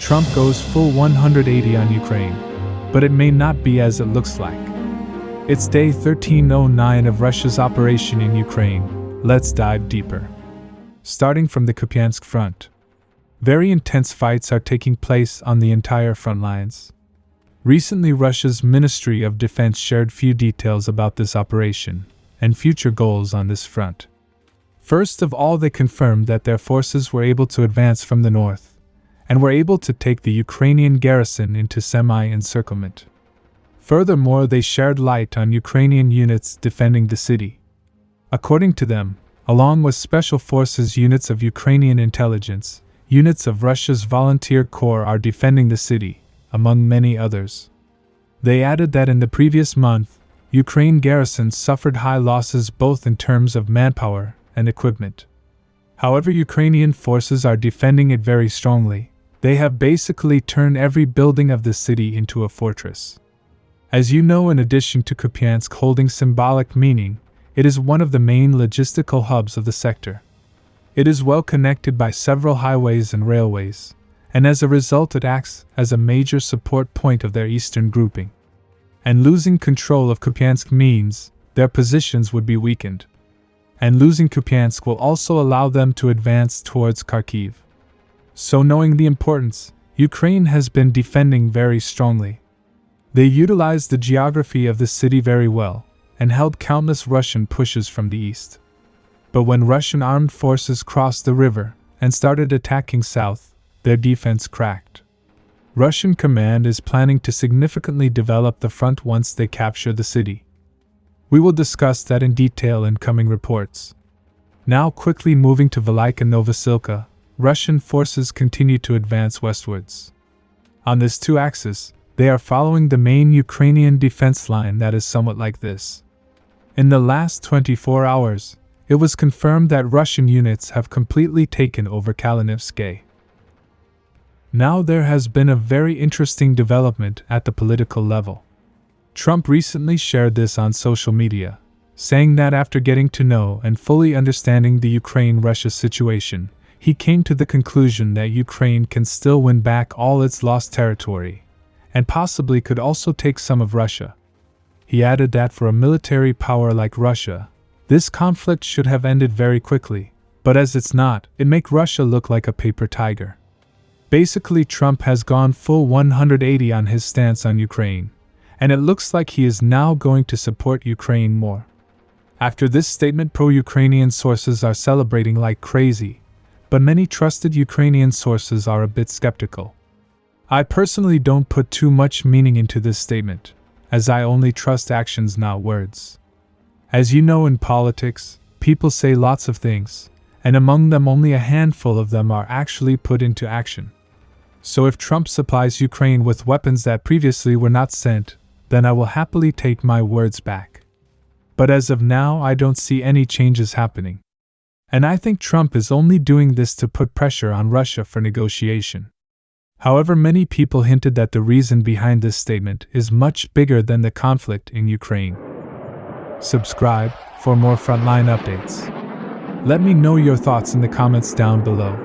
Trump goes full 180 on Ukraine, but it may not be as it looks like. It's day 1309 of Russia's operation in Ukraine. Let's dive deeper. Starting from the Kupiansk front. Very intense fights are taking place on the entire front lines. Recently, Russia's Ministry of Defense shared few details about this operation and future goals on this front. First of all, they confirmed that their forces were able to advance from the north and were able to take the Ukrainian garrison into semi-encirclement. Furthermore, they shared light on Ukrainian units defending the city. According to them, along with special forces units of Ukrainian intelligence, units of Russia's volunteer corps are defending the city, among many others. They added that in the previous month, Ukraine garrisons suffered high losses both in terms of manpower and equipment. However, Ukrainian forces are defending it very strongly. They have basically turned every building of the city into a fortress. As you know, in addition to Kupiansk holding symbolic meaning, it is one of the main logistical hubs of the sector. It is well connected by several highways and railways, and as a result it acts as a major support point of their eastern grouping. And losing control of Kupiansk means their positions would be weakened. And losing Kupiansk will also allow them to advance towards Kharkiv. So knowing the importance, Ukraine has been defending very strongly. They utilized the geography of the city very well, and held countless Russian pushes from the east. But when Russian armed forces crossed the river and started attacking south, their defense cracked. Russian command is planning to significantly develop the front once they capture the city. We will discuss that in detail in coming reports. Now quickly moving to Velyka Novosilka, Russian forces continue to advance westwards. On this two-axis, they are following the main Ukrainian defense line that is somewhat like this. In the last 24 hours, it was confirmed that Russian units have completely taken over Kalinivske. Now there has been a very interesting development at the political level. Trump recently shared this on social media, saying that after getting to know and fully understanding the Ukraine-Russia situation, he came to the conclusion that Ukraine can still win back all its lost territory, and possibly could also take some of Russia. He added that for a military power like Russia, this conflict should have ended very quickly, but as it's not, it makes Russia look like a paper tiger. Basically, Trump has gone full 180 on his stance on Ukraine, and it looks like he is now going to support Ukraine more. After this statement, pro-Ukrainian sources are celebrating like crazy, but many trusted Ukrainian sources are a bit skeptical. I personally don't put too much meaning into this statement, as I only trust actions, not words. As you know, in politics, people say lots of things, and among them only a handful of them are actually put into action. So if Trump supplies Ukraine with weapons that previously were not sent, then I will happily take my words back. But as of now, I don't see any changes happening. And I think Trump is only doing this to put pressure on Russia for negotiation. However, many people hinted that the reason behind this statement is much bigger than the conflict in Ukraine. Subscribe for more frontline updates. Let me know your thoughts in the comments down below.